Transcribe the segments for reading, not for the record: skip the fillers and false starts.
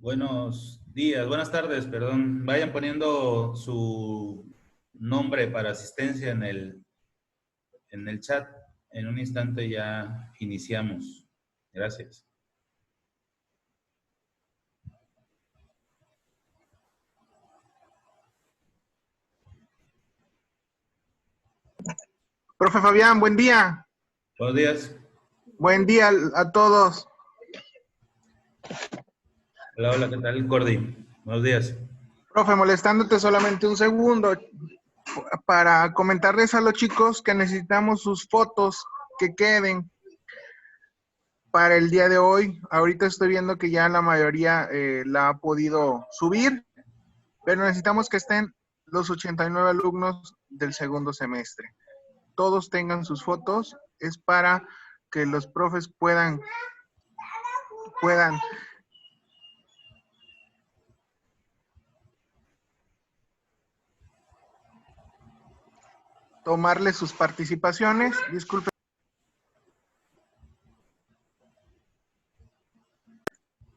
Buenos días, buenas tardes, perdón. Vayan poniendo su nombre para asistencia en el chat. En un instante ya iniciamos. Gracias. Profe Fabián, buen día. Buenos días. Buen día a todos. Hola, hola, ¿qué tal, Cordy? Buenos días. Profe, molestándote solamente un segundo para comentarles a los chicos que necesitamos sus fotos que queden para el día de hoy. Ahorita estoy viendo que ya la mayoría la ha podido subir, pero necesitamos que estén los 89 alumnos del segundo semestre. Todos tengan sus fotos, es para que los profes puedan tomarle sus participaciones. Disculpen.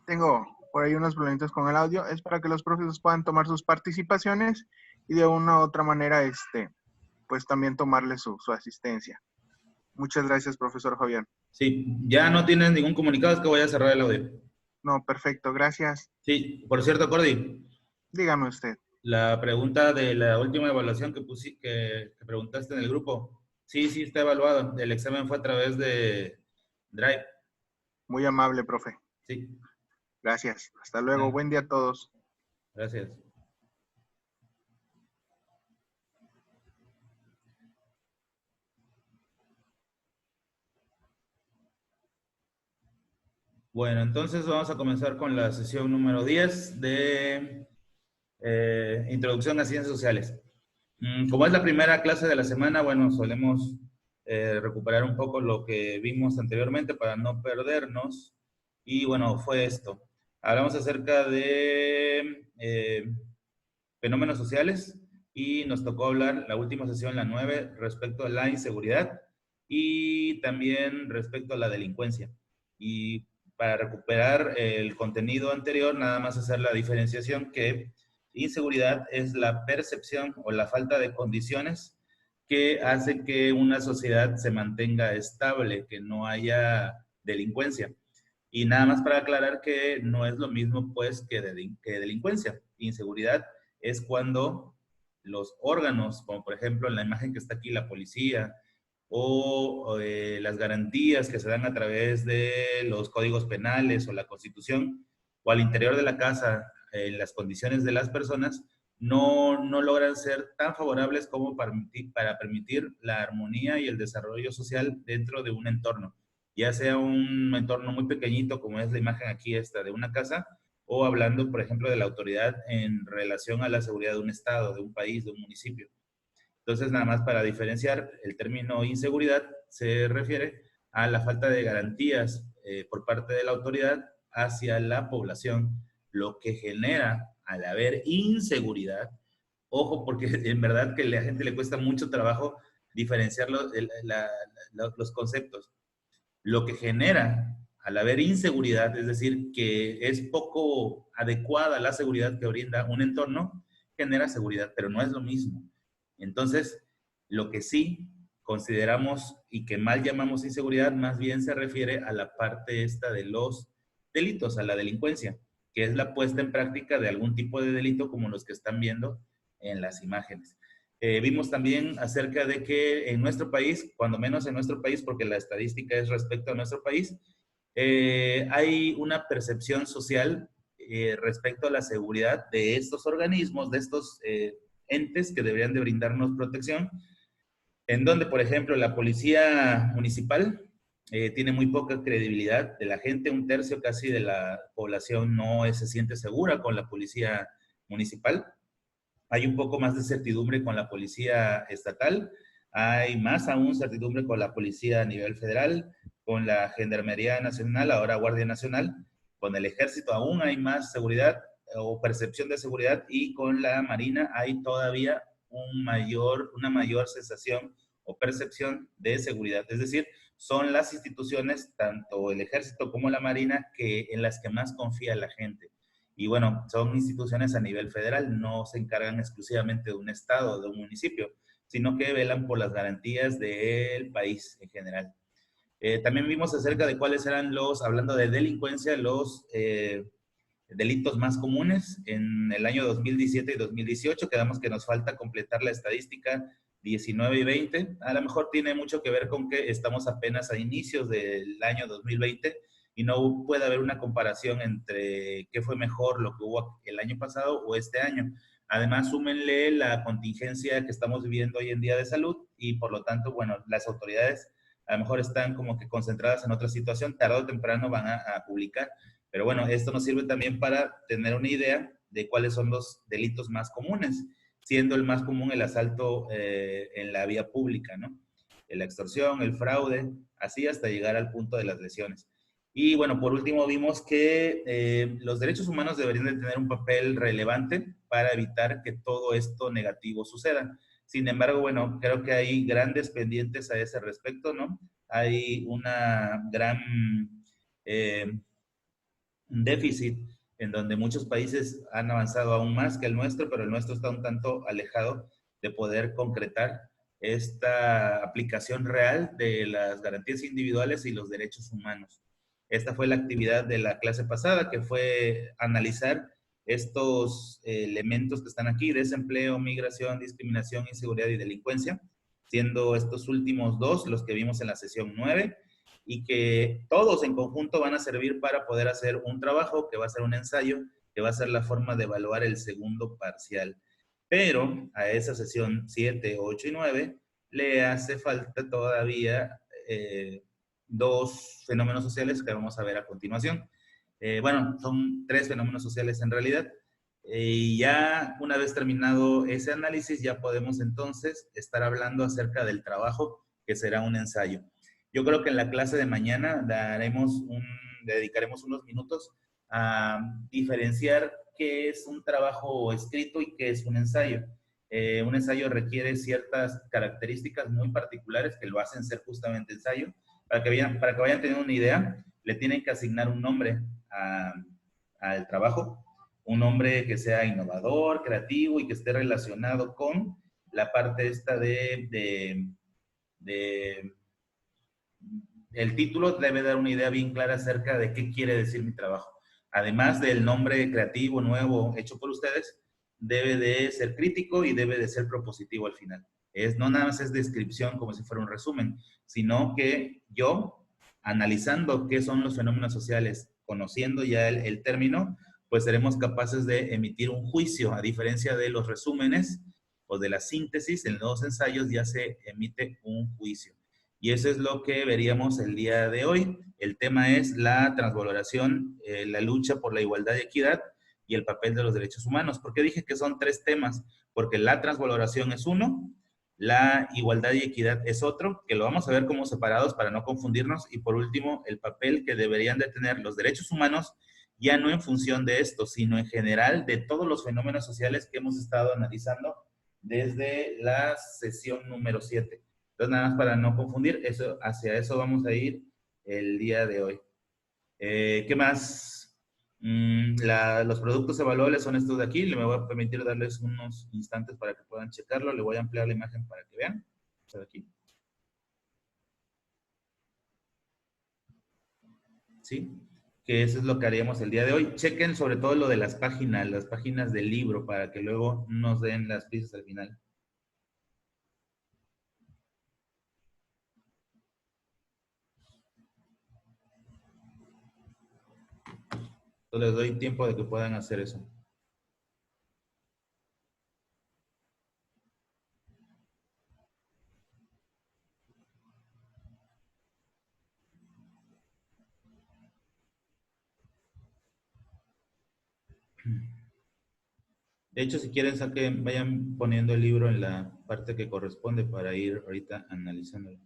Tengo por ahí unos problemitas con el audio. Es para que los profesores puedan tomar sus participaciones y de una u otra manera, pues también tomarle su asistencia. Muchas gracias, profesor Fabián. Sí, ya no tienes ningún comunicado, es que voy a cerrar el audio. No, perfecto, gracias. Sí, por cierto, Cordy, Dígame usted. la pregunta de la última evaluación que preguntaste en el grupo, sí, está evaluado. El examen fue a través de Drive. Muy amable, profe. Sí. Gracias. Hasta luego. Buen día a todos. Gracias. Bueno, entonces vamos a comenzar con la sesión número 10 de Introducción a Ciencias Sociales. Como es la primera clase de la semana, bueno, solemos recuperar un poco lo que vimos anteriormente para no perdernos. Y bueno, fue esto. Hablamos acerca de fenómenos sociales y nos tocó hablar la última sesión, la 9, respecto a la inseguridad y también respecto a la delincuencia. Y para recuperar el contenido anterior, nada más hacer la diferenciación que inseguridad es la percepción o la falta de condiciones que hace que una sociedad se mantenga estable, que no haya delincuencia. Y nada más para aclarar que no es lo mismo pues que delincuencia. Inseguridad es cuando los órganos, como por ejemplo en la imagen que está aquí, la policía, o las garantías que se dan a través de los códigos penales o la Constitución, o al interior de la casa, las condiciones de las personas, no logran ser tan favorables como para permitir la armonía y el desarrollo social dentro de un entorno, ya sea un entorno muy pequeñito, como es la imagen aquí esta de una casa, o hablando, por ejemplo, de la autoridad en relación a la seguridad de un estado, de un país, de un municipio. Entonces, nada más para diferenciar, el término inseguridad se refiere a la falta de garantías por parte de la autoridad hacia la población, lo que genera, al haber inseguridad, ojo, porque en verdad que a la gente le cuesta mucho trabajo diferenciar los conceptos. Lo que genera, al haber inseguridad, es decir, que es poco adecuada la seguridad que brinda un entorno, genera seguridad, pero no es lo mismo. Entonces, lo que sí consideramos y que mal llamamos inseguridad, más bien se refiere a la parte esta de los delitos, a la delincuencia, que es la puesta en práctica de algún tipo de delito como los que están viendo en las imágenes. Vimos también acerca de que en nuestro país, cuando menos en nuestro país, porque la estadística es respecto a nuestro país, hay una percepción social respecto a la seguridad de estos organismos, de estos entes que deberían de brindarnos protección, en donde, por ejemplo, la policía municipal tiene muy poca credibilidad de la gente, un tercio casi de la población no se siente segura con la policía municipal. Hay un poco más de certidumbre con la policía estatal, hay más aún certidumbre con la policía a nivel federal, con la Gendarmería Nacional, ahora Guardia Nacional, con el Ejército aún hay más seguridad o percepción de seguridad, y con la Marina hay todavía una mayor sensación o percepción de seguridad. Es decir, son las instituciones, tanto el Ejército como la Marina, en las que más confía la gente. Y bueno, son instituciones a nivel federal, no se encargan exclusivamente de un estado o de un municipio, sino que velan por las garantías del país en general. También vimos acerca de cuáles eran los, hablando de delincuencia, los delitos más comunes en el año 2017 y 2018. Quedamos que nos falta completar la estadística 19 y 20. A lo mejor tiene mucho que ver con que estamos apenas a inicios del año 2020 y no puede haber una comparación entre qué fue mejor lo que hubo el año pasado o este año. Además, súmenle la contingencia que estamos viviendo hoy en día de salud y por lo tanto, bueno, las autoridades a lo mejor están como que concentradas en otra situación, tarde o temprano van a publicar. Pero bueno, esto nos sirve también para tener una idea de cuáles son los delitos más comunes, siendo el más común el asalto en la vía pública, ¿no? La extorsión, el fraude, así hasta llegar al punto de las lesiones. Y bueno, por último vimos que los derechos humanos deberían de tener un papel relevante para evitar que todo esto negativo suceda. Sin embargo, bueno, creo que hay grandes pendientes a ese respecto, ¿no? Hay una gran un déficit en donde muchos países han avanzado aún más que el nuestro, pero el nuestro está un tanto alejado de poder concretar esta aplicación real de las garantías individuales y los derechos humanos. Esta fue la actividad de la clase pasada, que fue analizar estos elementos que están aquí: desempleo, migración, discriminación, inseguridad y delincuencia, siendo estos últimos dos los que vimos en la sesión 9, y que todos en conjunto van a servir para poder hacer un trabajo que va a ser un ensayo, que va a ser la forma de evaluar el segundo parcial. Pero a esa sesión 7, 8 y 9 le hace falta todavía dos fenómenos sociales que vamos a ver a continuación. Bueno, son tres fenómenos sociales en realidad. Y ya una vez terminado ese análisis, ya podemos entonces estar hablando acerca del trabajo que será un ensayo. Yo creo que en la clase de mañana dedicaremos unos minutos a diferenciar qué es un trabajo escrito y qué es un ensayo. Un ensayo requiere ciertas características muy particulares que lo hacen ser justamente ensayo. Para que vayan teniendo una idea, le tienen que asignar un nombre al trabajo, un nombre que sea innovador, creativo y que esté relacionado con la parte esta de el título debe dar una idea bien clara acerca de qué quiere decir mi trabajo. Además del nombre creativo, nuevo, hecho por ustedes, debe de ser crítico y debe de ser propositivo al final. No nada más es descripción como si fuera un resumen, sino que yo, analizando qué son los fenómenos sociales, conociendo ya el término, pues seremos capaces de emitir un juicio, a diferencia de los resúmenes o de la síntesis. En los ensayos ya se emite un juicio. Y eso es lo que veríamos el día de hoy. El tema es la transvaloración, la lucha por la igualdad y equidad y el papel de los derechos humanos. ¿Por qué dije que son tres temas? Porque la transvaloración es uno, la igualdad y equidad es otro, que lo vamos a ver como separados para no confundirnos, y por último, el papel que deberían de tener los derechos humanos, ya no en función de esto, sino en general de todos los fenómenos sociales que hemos estado analizando desde la sesión número 7. Entonces, nada más para no confundir, hacia eso vamos a ir el día de hoy. ¿Qué más? Los productos evaluables son estos de aquí. Me voy a permitir darles unos instantes para que puedan checarlo. Le voy a ampliar la imagen para que vean. Está aquí. ¿Sí? Que eso es lo que haríamos el día de hoy. Chequen sobre todo lo de las páginas del libro, para que luego nos den las pistas al final. Entonces les doy tiempo de que puedan hacer eso. De hecho, si quieren, vayan poniendo el libro en la parte que corresponde para ir ahorita analizándolo.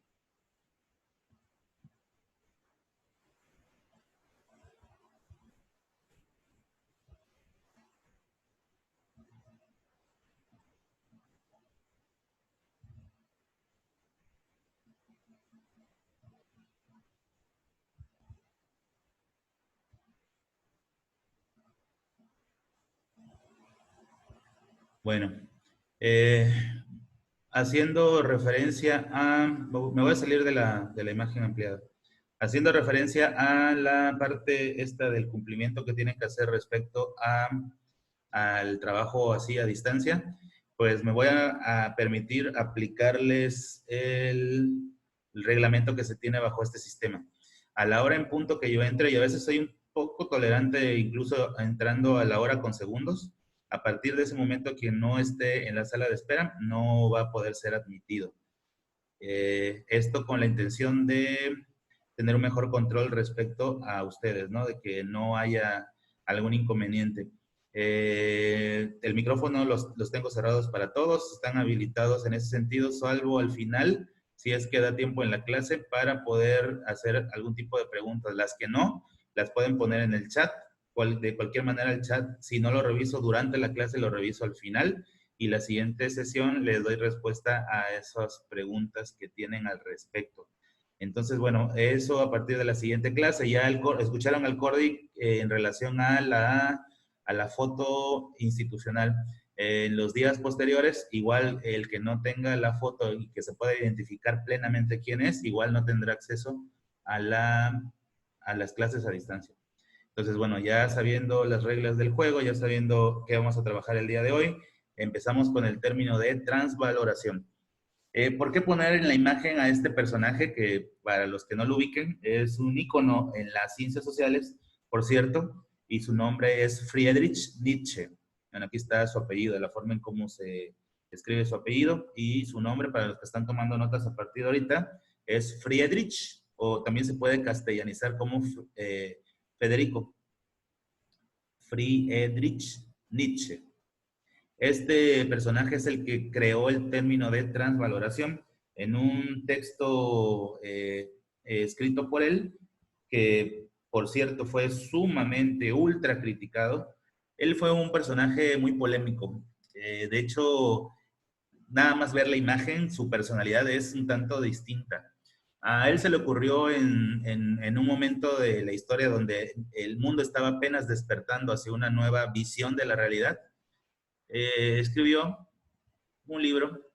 Bueno, eh, haciendo referencia a, me voy a salir de la imagen ampliada, haciendo referencia a la parte esta del cumplimiento que tienen que hacer respecto al trabajo así a distancia, pues me voy a permitir aplicarles el reglamento que se tiene bajo este sistema. A la hora en punto que yo entre, y a veces soy un poco tolerante, incluso entrando a la hora con segundos, a partir de ese momento quien no esté en la sala de espera no va a poder ser admitido. Esto con la intención de tener un mejor control respecto a ustedes, ¿no? De que no haya algún inconveniente. El micrófono los tengo cerrados para todos, están habilitados en ese sentido, salvo al final, si es que da tiempo en la clase, para poder hacer algún tipo de preguntas. Las que no, las pueden poner en el chat. De cualquier manera, el chat, si no lo reviso durante la clase, lo reviso al final y la siguiente sesión les doy respuesta a esas preguntas que tienen al respecto. Entonces, bueno, eso a partir de la siguiente clase. Ya escucharon al Cordy en relación a la foto institucional. En los días posteriores, igual el que no tenga la foto y que se pueda identificar plenamente quién es, igual no tendrá acceso a las clases a distancia. Entonces, bueno, ya sabiendo las reglas del juego, ya sabiendo qué vamos a trabajar el día de hoy, empezamos con el término de transvaloración. ¿Por qué poner en la imagen a este personaje que, para los que no lo ubiquen, es un ícono en las ciencias sociales, por cierto, y su nombre es Friedrich Nietzsche? Bueno, aquí está su apellido, la forma en cómo se escribe su apellido, y su nombre, para los que están tomando notas a partir de ahorita, es Friedrich, o también se puede castellanizar como Federico. Friedrich Nietzsche. Este personaje es el que creó el término de transvaloración en un texto escrito por él, que por cierto fue sumamente ultra criticado. Él fue un personaje muy polémico. De hecho, nada más ver la imagen, su personalidad es un tanto distinta. A él se le ocurrió en un momento de la historia donde el mundo estaba apenas despertando hacia una nueva visión de la realidad. Escribió un libro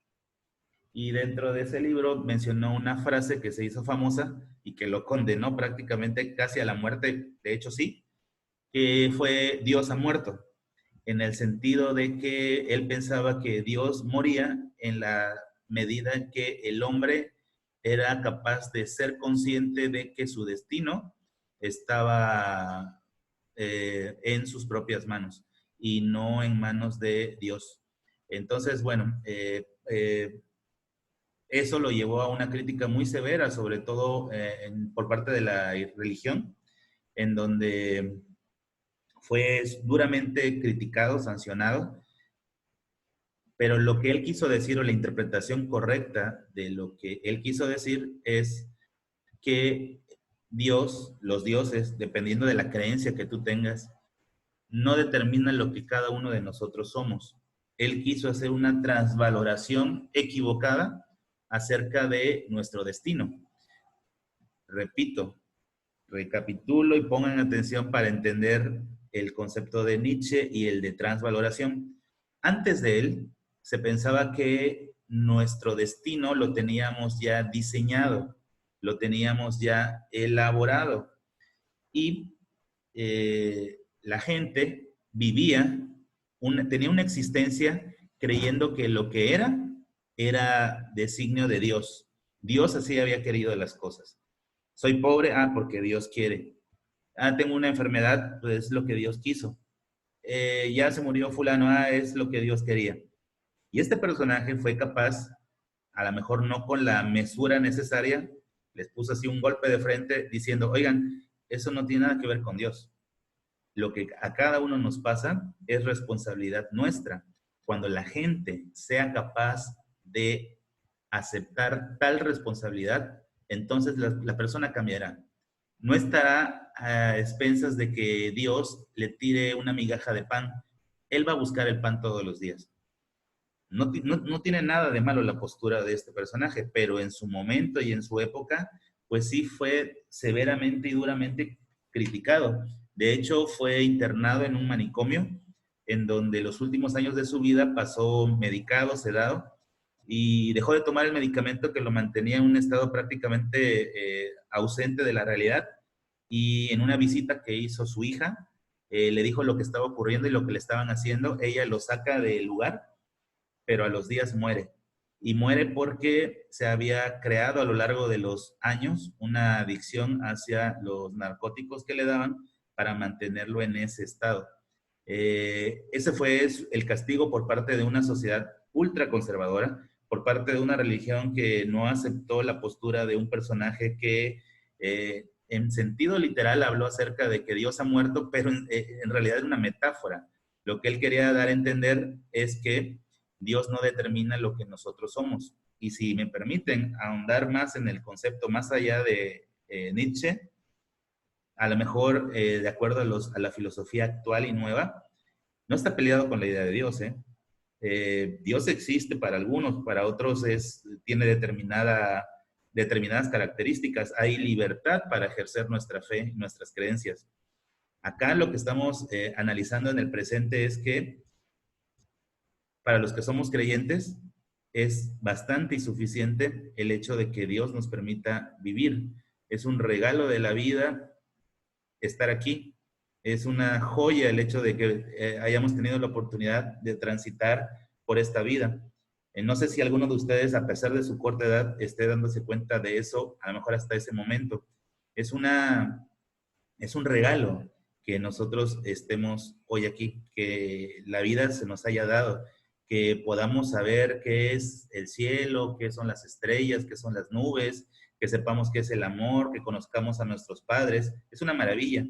y dentro de ese libro mencionó una frase que se hizo famosa y que lo condenó prácticamente casi a la muerte, de hecho sí, que fue Dios ha muerto, en el sentido de que él pensaba que Dios moría en la medida en que el hombre era capaz de ser consciente de que su destino estaba en sus propias manos y no en manos de Dios. Entonces, bueno, eso lo llevó a una crítica muy severa, sobre todo por parte de la religión, en donde fue duramente criticado, sancionado, pero lo que él quiso decir o la interpretación correcta de lo que él quiso decir es que Dios, los dioses, dependiendo de la creencia que tú tengas, no determinan lo que cada uno de nosotros somos. Él quiso hacer una transvaloración equivocada acerca de nuestro destino. Repito, recapitulo y pongan atención para entender el concepto de Nietzsche y el de transvaloración. Antes de él, se pensaba que nuestro destino lo teníamos ya diseñado, lo teníamos ya elaborado y la gente vivía, tenía una existencia creyendo que lo que era designio de Dios. Dios así había querido las cosas. Soy pobre, porque Dios quiere. Tengo una enfermedad, pues es lo que Dios quiso. Ya se murió fulano, es lo que Dios quería. Y este personaje fue capaz, a lo mejor no con la mesura necesaria, les puso así un golpe de frente diciendo, oigan, eso no tiene nada que ver con Dios. Lo que a cada uno nos pasa es responsabilidad nuestra. Cuando la gente sea capaz de aceptar tal responsabilidad, entonces la persona cambiará. No estará a expensas de que Dios le tire una migaja de pan. Él va a buscar el pan todos los días. No tiene nada de malo la postura de este personaje, pero en su momento y en su época, pues sí fue severamente y duramente criticado. De hecho, fue internado en un manicomio en donde los últimos años de su vida pasó medicado, sedado, y dejó de tomar el medicamento que lo mantenía en un estado prácticamente ausente de la realidad. Y en una visita que hizo su hija, le dijo lo que estaba ocurriendo y lo que le estaban haciendo. Ella lo saca del lugar, pero a los días muere. Y muere porque se había creado a lo largo de los años una adicción hacia los narcóticos que le daban para mantenerlo en ese estado. Ese fue el castigo por parte de una sociedad ultraconservadora, por parte de una religión que no aceptó la postura de un personaje que en sentido literal habló acerca de que Dios ha muerto, pero en realidad es una metáfora. Lo que él quería dar a entender es que Dios no determina lo que nosotros somos. Y si me permiten ahondar más en el concepto más allá de Nietzsche, a lo mejor de acuerdo a la filosofía actual y nueva, no está peleado con la idea de Dios, ¿eh? Dios existe para algunos, para otros tiene determinadas características. Hay libertad para ejercer nuestra fe, nuestras creencias. Acá lo que estamos analizando en el presente es que para los que somos creyentes es bastante y suficiente el hecho de que Dios nos permita vivir. Es un regalo de la vida estar aquí. Es una joya el hecho de que hayamos tenido la oportunidad de transitar por esta vida. No sé si alguno de ustedes, a pesar de su corta edad, esté dándose cuenta de eso, a lo mejor hasta ese momento. Es un regalo que nosotros estemos hoy aquí, que la vida se nos haya dado, que podamos saber qué es el cielo, qué son las estrellas, qué son las nubes, que sepamos qué es el amor, que conozcamos a nuestros padres. Es una maravilla.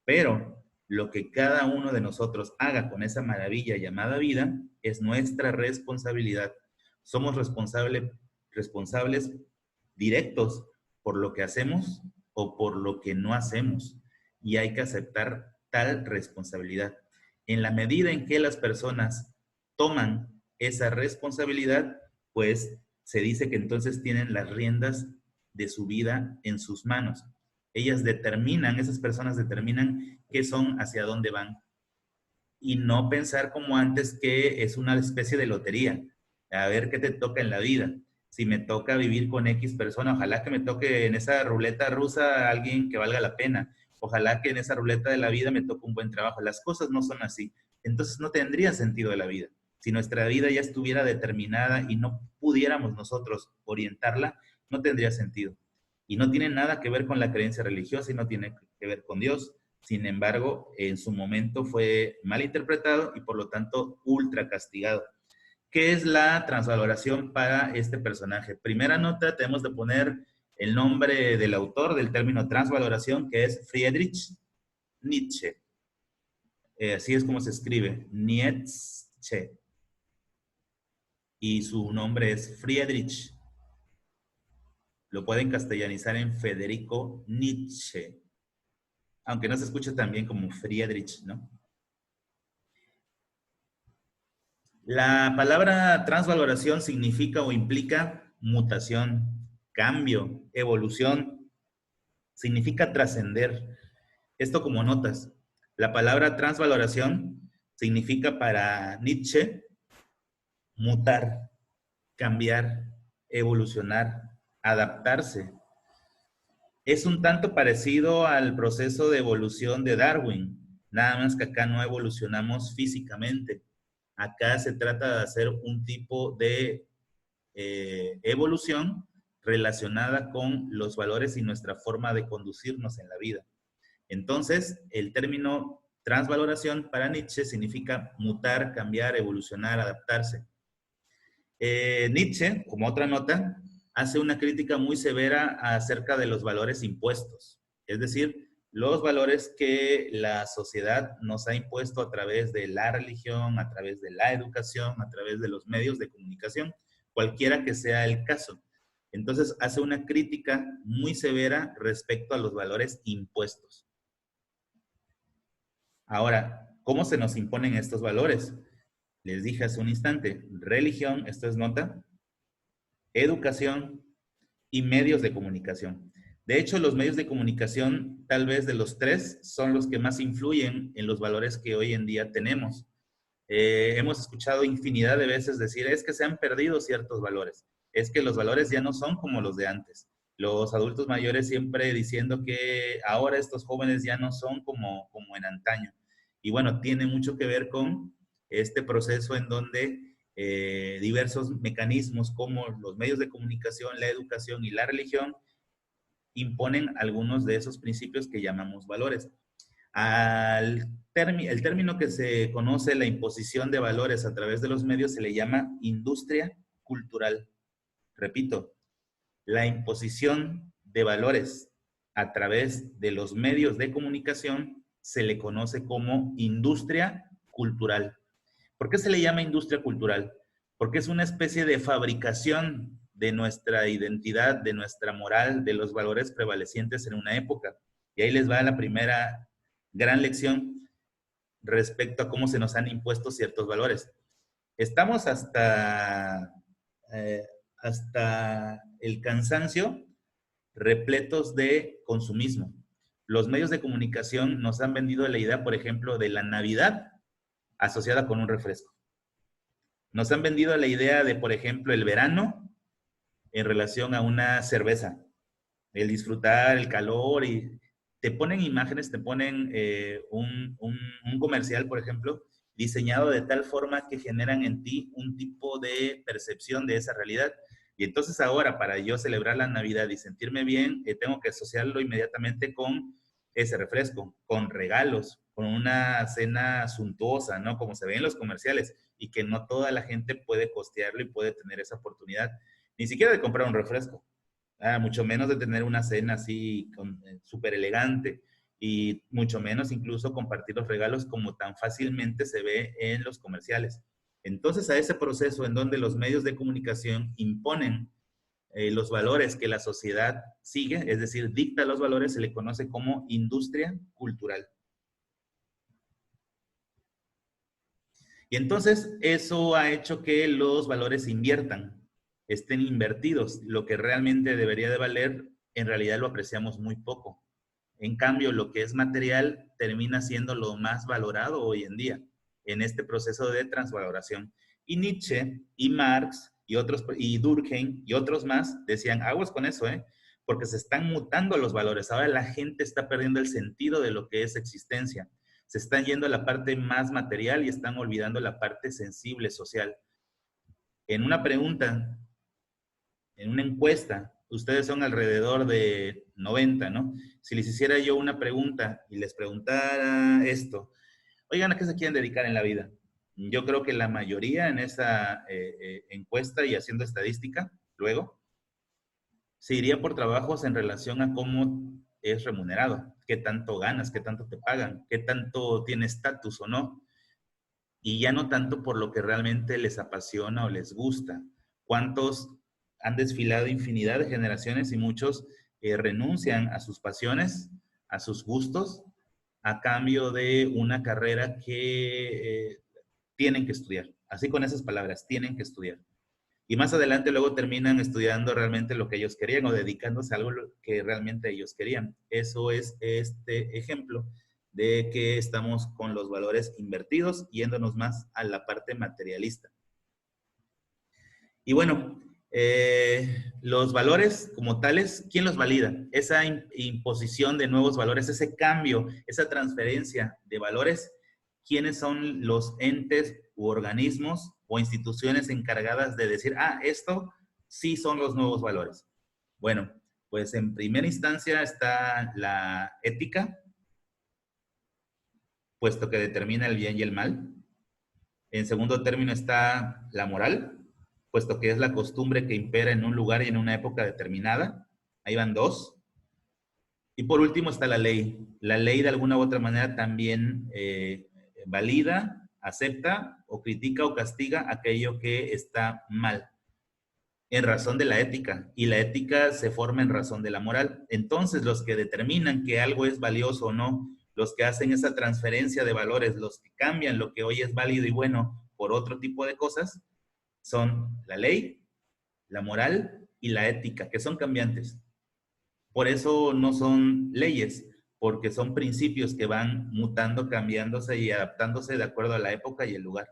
Pero lo que cada uno de nosotros haga con esa maravilla llamada vida es nuestra responsabilidad. Somos responsables directos por lo que hacemos o por lo que no hacemos. Y hay que aceptar tal responsabilidad. En la medida en que las personas toman esa responsabilidad, pues se dice que entonces tienen las riendas de su vida en sus manos. Esas personas determinan qué son, hacia dónde van. Y no pensar como antes que es una especie de lotería. A ver qué te toca en la vida. Si me toca vivir con X persona, ojalá que me toque en esa ruleta rusa a alguien que valga la pena. Ojalá que en esa ruleta de la vida me toque un buen trabajo. Las cosas no son así. Entonces no tendría sentido de la vida. Si nuestra vida ya estuviera determinada y no pudiéramos nosotros orientarla, no tendría sentido. Y no tiene nada que ver con la creencia religiosa y no tiene que ver con Dios. Sin embargo, en su momento fue mal interpretado y por lo tanto ultra castigado. ¿Qué es la transvaloración para este personaje? Primera nota, tenemos de poner el nombre del autor del término transvaloración, que es Friedrich Nietzsche. Así es como se escribe, Nietzsche. Y su nombre es Friedrich. Lo pueden castellanizar en Federico Nietzsche, aunque no se escuche tan bien como Friedrich, ¿no? La palabra transvaloración significa o implica mutación, cambio, evolución, significa trascender. Esto como notas. La palabra transvaloración significa para Nietzsche mutar, cambiar, evolucionar, adaptarse. Es un tanto parecido al proceso de evolución de Darwin, nada más que acá no evolucionamos físicamente. Acá se trata de hacer un tipo de evolución relacionada con los valores y nuestra forma de conducirnos en la vida. Entonces, el término transvaloración para Nietzsche significa mutar, cambiar, evolucionar, adaptarse. Nietzsche, como otra nota, hace una crítica muy severa acerca de los valores impuestos, es decir, los valores que la sociedad nos ha impuesto a través de la religión, a través de la educación, a través de los medios de comunicación, cualquiera que sea el caso. Entonces, hace una crítica muy severa respecto a los valores impuestos. Ahora, ¿cómo se nos imponen estos valores? Les dije hace un instante, religión, esto es nota, educación y medios de comunicación. De hecho, los medios de comunicación, tal vez de los tres, son los que más influyen en los valores que hoy en día tenemos. Hemos escuchado infinidad de veces decir, es que se han perdido ciertos valores, es que los valores ya no son como los de antes. Los adultos mayores siempre diciendo que ahora estos jóvenes ya no son como en antaño. Y bueno, tiene mucho que ver con este proceso en donde diversos mecanismos como los medios de comunicación, la educación y la religión imponen algunos de esos principios que llamamos valores. El término que se conoce, la imposición de valores a través de los medios, se le llama industria cultural. Repito, la imposición de valores a través de los medios de comunicación se le conoce como industria cultural. ¿Por qué se le llama industria cultural? Porque es una especie de fabricación de nuestra identidad, de nuestra moral, de los valores prevalecientes en una época. Y ahí les va la primera gran lección respecto a cómo se nos han impuesto ciertos valores. Estamos hasta el cansancio repletos de consumismo. Los medios de comunicación nos han vendido la idea, por ejemplo, de la Navidad asociada con un refresco. Nos han vendido la idea de, por ejemplo, el verano en relación a una cerveza, el disfrutar, el calor, y te ponen imágenes, te ponen un comercial, por ejemplo, diseñado de tal forma que generan en ti un tipo de percepción de esa realidad. Y entonces ahora, para yo celebrar la Navidad y sentirme bien, tengo que asociarlo inmediatamente con ese refresco, con regalos, con una cena suntuosa, ¿no? Como se ve en los comerciales, y que no toda la gente puede costearlo y puede tener esa oportunidad, ni siquiera de comprar un refresco, mucho menos de tener una cena así súper elegante, y mucho menos incluso compartir los regalos como tan fácilmente se ve en los comerciales. Entonces, a ese proceso en donde los medios de comunicación imponen los valores que la sociedad sigue, es decir, dicta los valores, se le conoce como industria cultural. Y entonces eso ha hecho que los valores se inviertan, estén invertidos. Lo que realmente debería de valer, en realidad lo apreciamos muy poco. En cambio, lo que es material termina siendo lo más valorado hoy en día en este proceso de transvaloración. Y Nietzsche y Marx y otros, y Durkheim y otros más decían, aguas con eso, porque se están mutando los valores. Ahora la gente está perdiendo el sentido de lo que es existencia. Se están yendo a la parte más material y están olvidando la parte sensible, social. En una pregunta, en una encuesta, ustedes son alrededor de 90, ¿no? Si les hiciera yo una pregunta y les preguntara esto, oigan, ¿a qué se quieren dedicar en la vida? Yo creo que la mayoría en esa encuesta y haciendo estadística, luego, se iría por trabajos en relación a cómo es remunerado, qué tanto ganas, qué tanto te pagan, qué tanto tiene estatus o no, y ya no tanto por lo que realmente les apasiona o les gusta. ¿Cuántos han desfilado infinidad de generaciones y muchos renuncian a sus pasiones, a sus gustos, a cambio de una carrera que tienen que estudiar? Así con esas palabras, tienen que estudiar. Y más adelante luego terminan estudiando realmente lo que ellos querían o dedicándose a algo que realmente ellos querían. Eso es este ejemplo de que estamos con los valores invertidos, yéndonos más a la parte materialista. Y bueno, los valores como tales, ¿quién los valida? Esa imposición de nuevos valores, ese cambio, esa transferencia de valores, ¿quiénes son los entes u organismos o instituciones encargadas de decir, esto sí son los nuevos valores? Bueno, pues en primera instancia está la ética, puesto que determina el bien y el mal. En segundo término está la moral, puesto que es la costumbre que impera en un lugar y en una época determinada. Ahí van dos. Y por último está la ley. La ley de alguna u otra manera también valida, acepta o critica o castiga aquello que está mal en razón de la ética, y la ética se forma en razón de la moral. Entonces, los que determinan que algo es valioso o no, los que hacen esa transferencia de valores, los que cambian lo que hoy es válido y bueno por otro tipo de cosas, son la ley, la moral y la ética, que son cambiantes. Por eso no son leyes, porque son principios que van mutando, cambiándose y adaptándose de acuerdo a la época y el lugar.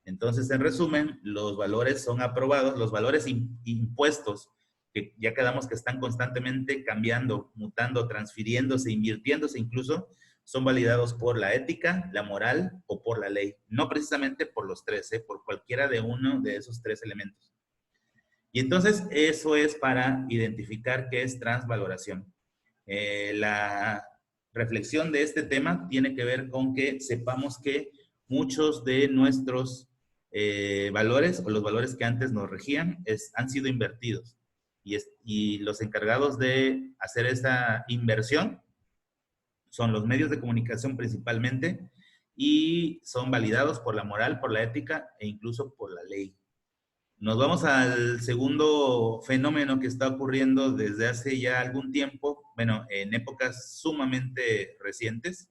Entonces, en resumen, los valores son aprobados, los valores impuestos, que ya quedamos que están constantemente cambiando, mutando, transfiriéndose, invirtiéndose incluso, son validados por la ética, la moral o por la ley. No precisamente por los tres, por cualquiera de uno de esos tres elementos. Y entonces, eso es para identificar qué es transvaloración. La reflexión de este tema tiene que ver con que sepamos que muchos de nuestros valores o los valores que antes nos regían han sido invertidos y los encargados de hacer esa inversión son los medios de comunicación principalmente y son validados por la moral, por la ética e incluso por la ley. Nos vamos al segundo fenómeno que está ocurriendo desde hace ya algún tiempo, bueno, en épocas sumamente recientes.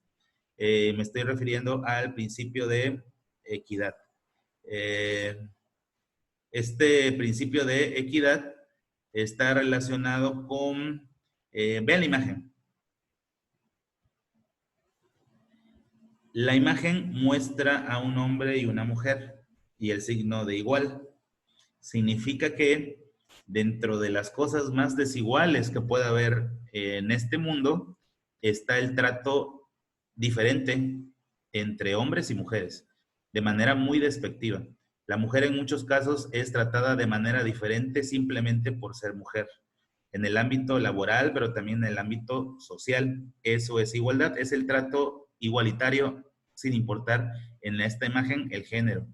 Me estoy refiriendo al principio de equidad. Este principio de equidad está relacionado con, vean la imagen. La imagen muestra a un hombre y una mujer y el signo de igual. Significa que dentro de las cosas más desiguales que puede haber en este mundo está el trato diferente entre hombres y mujeres, de manera muy despectiva. La mujer en muchos casos es tratada de manera diferente simplemente por ser mujer, en el ámbito laboral, pero también en el ámbito social. Eso es igualdad, es el trato igualitario sin importar en esta imagen el género.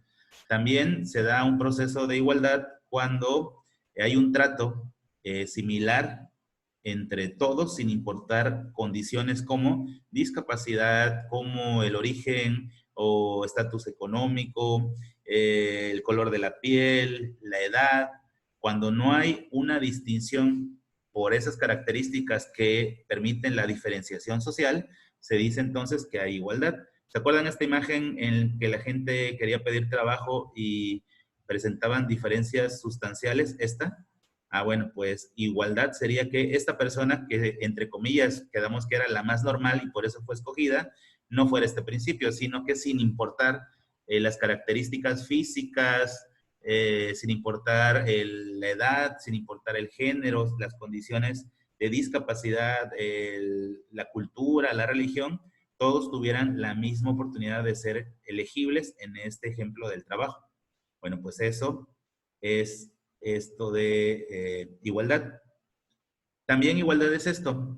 También se da un proceso de igualdad cuando hay un trato similar entre todos, sin importar condiciones como discapacidad, como el origen o estatus económico, el color de la piel, la edad. Cuando no hay una distinción por esas características que permiten la diferenciación social, se dice entonces que hay igualdad. ¿Se acuerdan esta imagen en que la gente quería pedir trabajo y presentaban diferencias sustanciales? ¿Esta? Bueno, pues igualdad sería que esta persona, que entre comillas quedamos que era la más normal y por eso fue escogida, no fuera este principio, sino que sin importar las características físicas, sin importar la edad, sin importar el género, las condiciones de discapacidad, la cultura, la religión, todos tuvieran la misma oportunidad de ser elegibles en este ejemplo del trabajo. Bueno, pues eso es esto de igualdad. También igualdad es esto.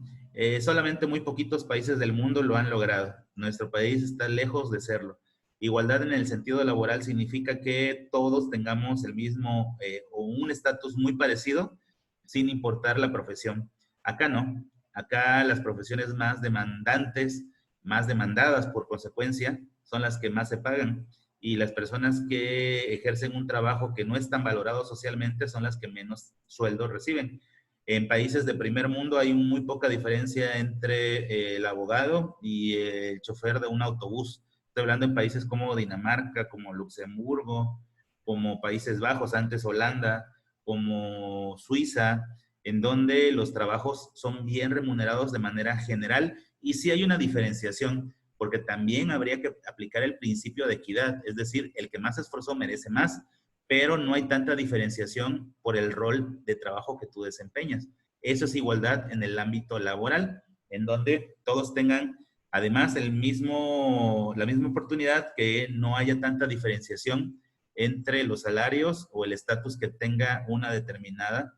Solamente muy poquitos países del mundo lo han logrado. Nuestro país está lejos de serlo. Igualdad en el sentido laboral significa que todos tengamos el mismo o un estatus muy parecido sin importar la profesión. Acá no. Acá las profesiones más demandantes, más demandadas por consecuencia, son las que más se pagan. Y las personas que ejercen un trabajo que no es tan valorado socialmente son las que menos sueldo reciben. En países de primer mundo hay muy poca diferencia entre el abogado y el chofer de un autobús. Estoy hablando en países como Dinamarca, como Luxemburgo, como Países Bajos, antes Holanda, como Suiza, en donde los trabajos son bien remunerados de manera general y sí hay una diferenciación, porque también habría que aplicar el principio de equidad, es decir, el que más se esforzó merece más, pero no hay tanta diferenciación por el rol de trabajo que tú desempeñas. Eso es igualdad en el ámbito laboral, en donde todos tengan además la misma oportunidad, que no haya tanta diferenciación entre los salarios o el estatus que tenga una determinada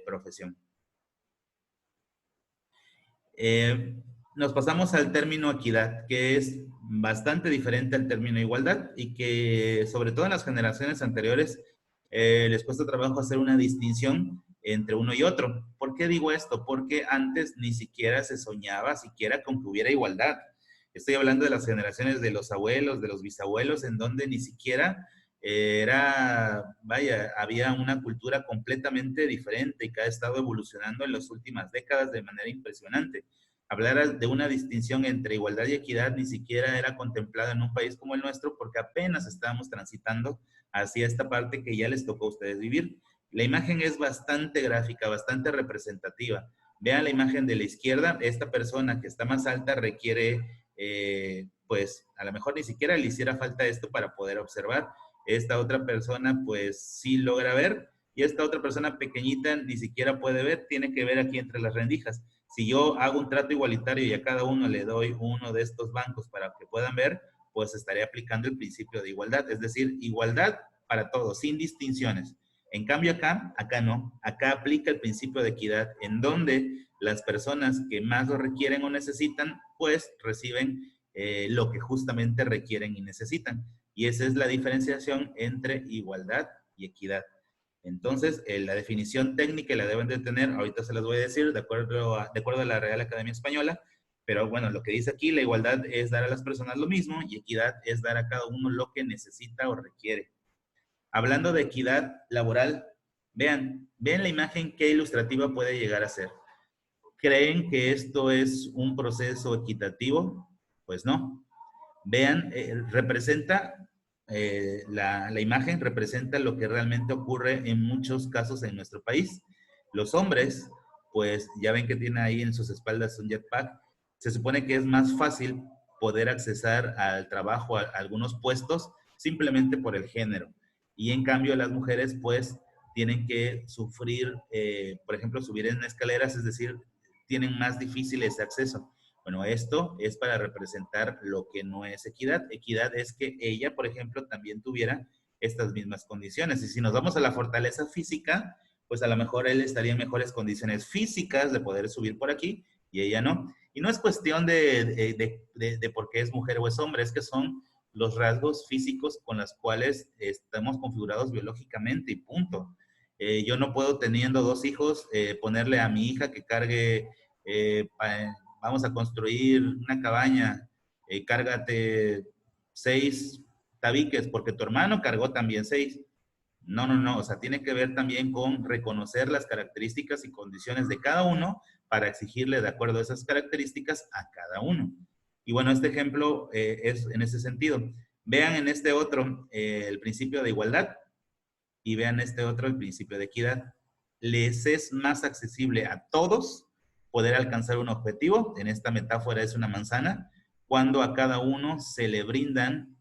profesión. Nos pasamos al término equidad, que es bastante diferente al término igualdad y que sobre todo en las generaciones anteriores les cuesta trabajo hacer una distinción entre uno y otro. ¿Por qué digo esto? Porque antes ni siquiera se soñaba siquiera con que hubiera igualdad. Estoy hablando de las generaciones de los abuelos, de los bisabuelos, en donde ni siquiera había una cultura completamente diferente y que ha estado evolucionando en las últimas décadas de manera impresionante. Hablar de una distinción entre igualdad y equidad ni siquiera era contemplada en un país como el nuestro, porque apenas estábamos transitando hacia esta parte que ya les tocó a ustedes vivir. La imagen es bastante gráfica, bastante representativa. Vean la imagen de la izquierda. Esta persona que está más alta requiere, pues, a lo mejor ni siquiera le hiciera falta esto para poder observar. Esta otra persona, pues, sí logra ver. Y esta otra persona pequeñita ni siquiera puede ver, tiene que ver aquí entre las rendijas. Si yo hago un trato igualitario y a cada uno le doy uno de estos bancos para que puedan ver, pues estaré aplicando el principio de igualdad. Es decir, igualdad para todos, sin distinciones. En cambio acá no. Acá aplica el principio de equidad, en donde las personas que más lo requieren o necesitan, pues reciben lo que justamente requieren y necesitan. Y esa es la diferenciación entre igualdad y equidad. Entonces, la definición técnica la deben de tener, ahorita se las voy a decir, de acuerdo a la Real Academia Española, pero bueno, lo que dice aquí, la igualdad es dar a las personas lo mismo y equidad es dar a cada uno lo que necesita o requiere. Hablando de equidad laboral, vean la imagen qué ilustrativa puede llegar a ser. ¿Creen que esto es un proceso equitativo? Pues no. Vean, la imagen representa lo que realmente ocurre en muchos casos en nuestro país. Los hombres, pues ya ven que tienen ahí en sus espaldas un jetpack, se supone que es más fácil poder accesar al trabajo, a algunos puestos, simplemente por el género. Y en cambio las mujeres, pues, tienen que sufrir, por ejemplo, subir en escaleras, es decir, tienen más difícil ese acceso. Bueno, esto es para representar lo que no es equidad. Equidad es que ella, por ejemplo, también tuviera estas mismas condiciones. Y si nos vamos a la fortaleza física, pues a lo mejor él estaría en mejores condiciones físicas de poder subir por aquí y ella no. Y no es cuestión de por qué es mujer o es hombre, es que son los rasgos físicos con los cuales estamos configurados biológicamente y punto. Yo no puedo, teniendo 2 hijos, ponerle a mi hija que cargue, vamos a construir una cabaña, cárgate 6 tabiques, porque tu hermano cargó también 6. No, o sea, tiene que ver también con reconocer las características y condiciones de cada uno para exigirle de acuerdo a esas características a cada uno. Y bueno, este ejemplo es en ese sentido. Vean en este otro el principio de igualdad y vean este otro el principio de equidad. Les es más accesible a todos poder alcanzar un objetivo, en esta metáfora es una manzana, cuando a cada uno se le brindan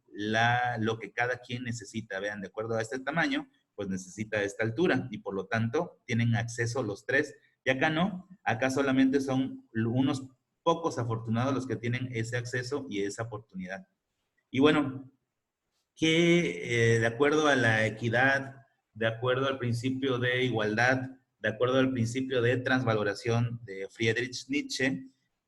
lo que cada quien necesita. Vean, de acuerdo a este tamaño, pues necesita esta altura y por lo tanto tienen acceso los 3. Y acá no, acá solamente son unos pocos afortunados los que tienen ese acceso y esa oportunidad. Y bueno, que de acuerdo a la equidad, de acuerdo al principio de igualdad, de acuerdo al principio de transvaloración de Friedrich Nietzsche,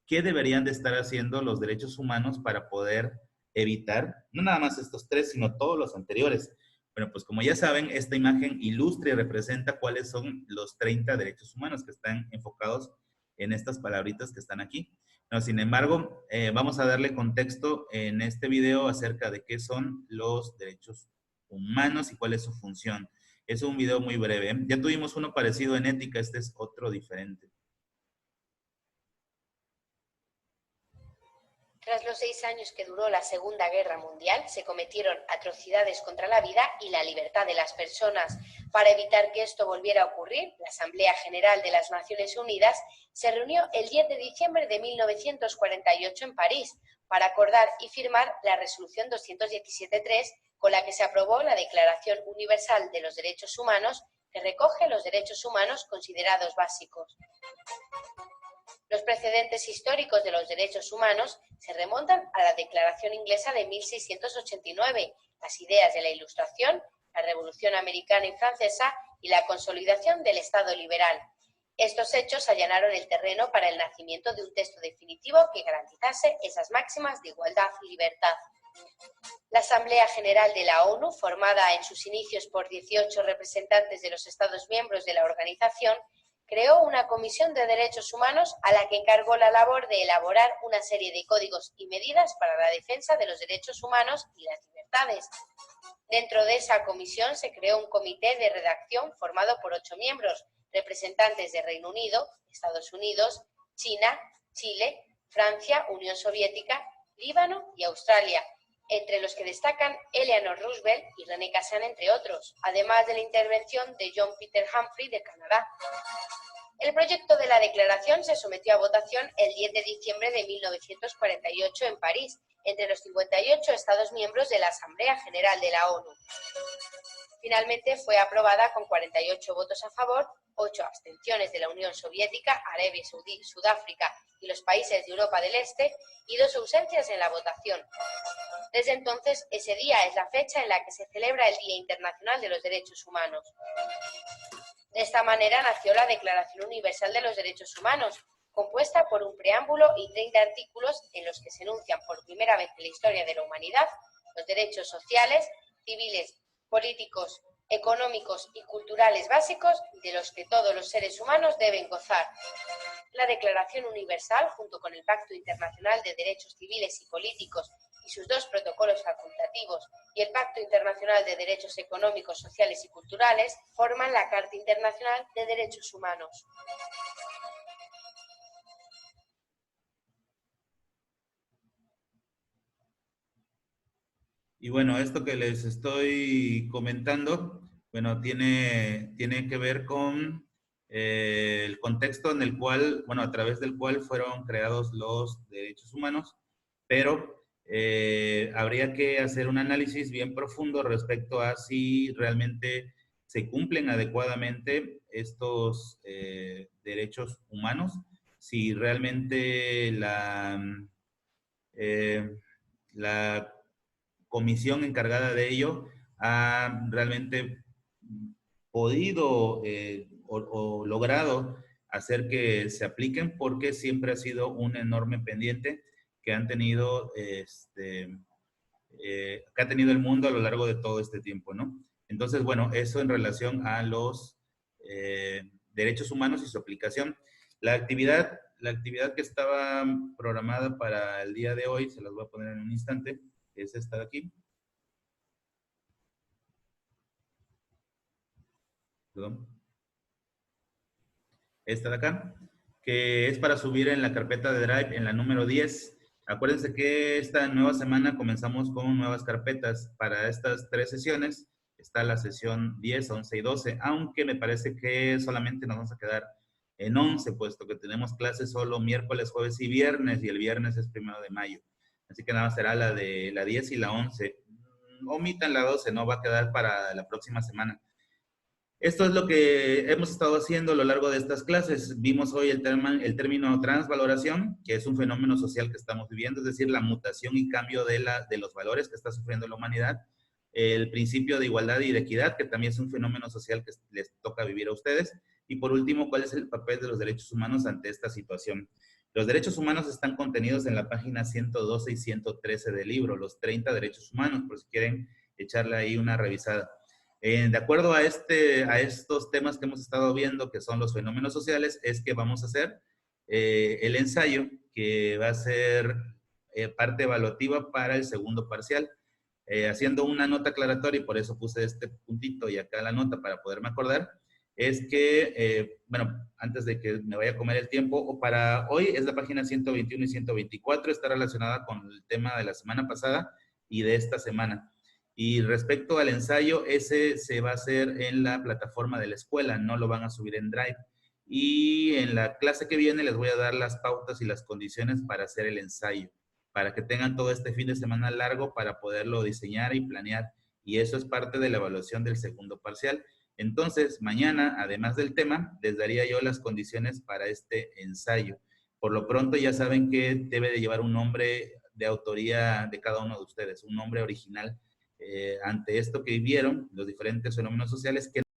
¿qué deberían de estar haciendo los derechos humanos para poder evitar, no nada más estos 3, sino todos los anteriores? Bueno, pues como ya saben, esta imagen ilustra y representa cuáles son los 30 derechos humanos que están enfocados en estas palabritas que están aquí. No, sin embargo, vamos a darle contexto en este video acerca de qué son los derechos humanos y cuál es su función. Es un video muy breve. Ya tuvimos uno parecido en ética, este es otro diferente. Tras los 6 años que duró la Segunda Guerra Mundial, se cometieron atrocidades contra la vida y la libertad de las personas. Para evitar que esto volviera a ocurrir, la Asamblea General de las Naciones Unidas se reunió el 10 de diciembre de 1948 en París para acordar y firmar la Resolución 217.3, con la que se aprobó la Declaración Universal de los Derechos Humanos, que recoge los derechos humanos considerados básicos. Los precedentes históricos de los derechos humanos se remontan a la Declaración Inglesa de 1689, las ideas de la Ilustración, la Revolución Americana y Francesa y la consolidación del Estado liberal. Estos hechos allanaron el terreno para el nacimiento de un texto definitivo que garantizase esas máximas de igualdad y libertad. La Asamblea General de la ONU, formada en sus inicios por 18 representantes de los Estados miembros de la organización, creó una comisión de derechos humanos a la que encargó la labor de elaborar una serie de códigos y medidas para la defensa de los derechos humanos y las libertades. Dentro de esa comisión se creó un comité de redacción formado por 8 miembros, representantes de Reino Unido, Estados Unidos, China, Chile, Francia, Unión Soviética, Líbano y Australia, entre los que destacan Eleanor Roosevelt y René Cassin, entre otros, además de la intervención de John Peter Humphrey de Canadá. El proyecto de la declaración se sometió a votación el 10 de diciembre de 1948 en París, entre los 58 Estados miembros de la Asamblea General de la ONU. Finalmente fue aprobada con 48 votos a favor, 8 abstenciones de la Unión Soviética, Arabia Saudí, Sudáfrica y los países de Europa del Este, y 2 ausencias en la votación. Desde entonces, ese día es la fecha en la que se celebra el Día Internacional de los Derechos Humanos. De esta manera nació la Declaración Universal de los Derechos Humanos, compuesta por un preámbulo y 30 artículos en los que se enuncian por primera vez en la historia de la humanidad los derechos sociales, civiles, políticos, económicos y culturales básicos de los que todos los seres humanos deben gozar. La Declaración Universal, junto con el Pacto Internacional de Derechos Civiles y Políticos y sus 2 protocolos facultativos y el Pacto Internacional de Derechos Económicos, Sociales y Culturales, forman la Carta Internacional de Derechos Humanos. Y bueno, esto que les estoy comentando, bueno, tiene que ver con el contexto en el cual, bueno, a través del cual fueron creados los derechos humanos, pero habría que hacer un análisis bien profundo respecto a si realmente se cumplen adecuadamente estos derechos humanos, si realmente la comisión encargada de ello ha realmente podido o logrado hacer que se apliquen, porque siempre ha sido un enorme pendiente que han tenido que ha tenido el mundo a lo largo de todo este tiempo, ¿no? Entonces, bueno, eso en relación a los derechos humanos y su aplicación. La actividad que estaba programada para el día de hoy, se las voy a poner en un instante, es esta de aquí. Perdón. Esta de acá, que es para subir en la carpeta de Drive en la número 10. Acuérdense que esta nueva semana comenzamos con nuevas carpetas. Para estas 3 sesiones está la sesión 10, 11 y 12, aunque me parece que solamente nos vamos a quedar en 11, puesto que tenemos clases solo miércoles, jueves y viernes, y el viernes es 1 de mayo. Así que nada más será la de la 10 y la 11. Omitan la 12, no va a quedar para la próxima semana. Esto es lo que hemos estado haciendo a lo largo de estas clases. Vimos hoy el término transvaloración, que es un fenómeno social que estamos viviendo, es decir, la mutación y cambio de los valores que está sufriendo la humanidad. El principio de igualdad y de equidad, que también es un fenómeno social que les toca vivir a ustedes. Y por último, ¿cuál es el papel de los derechos humanos ante esta situación? Los derechos humanos están contenidos en la página 112 y 113 del libro, los 30 derechos humanos, por si quieren echarle ahí una revisada. De acuerdo a estos temas que hemos estado viendo, que son los fenómenos sociales, es que vamos a hacer el ensayo, que va a ser parte evaluativa para el segundo parcial. Haciendo una nota aclaratoria, y por eso puse este puntito y acá la nota para poderme acordar, es que, bueno, antes de que me vaya a comer el tiempo, o para hoy es la página 121 y 124, está relacionada con el tema de la semana pasada y de esta semana. Y respecto al ensayo, ese se va a hacer en la plataforma de la escuela, no lo van a subir en Drive. Y en la clase que viene les voy a dar las pautas y las condiciones para hacer el ensayo, para que tengan todo este fin de semana largo para poderlo diseñar y planear. Y eso es parte de la evaluación del segundo parcial. Entonces, mañana, además del tema, les daría yo las condiciones para este ensayo. Por lo pronto ya saben que debe de llevar un nombre de autoría de cada uno de ustedes, un nombre original ante esto que vivieron, los diferentes fenómenos sociales que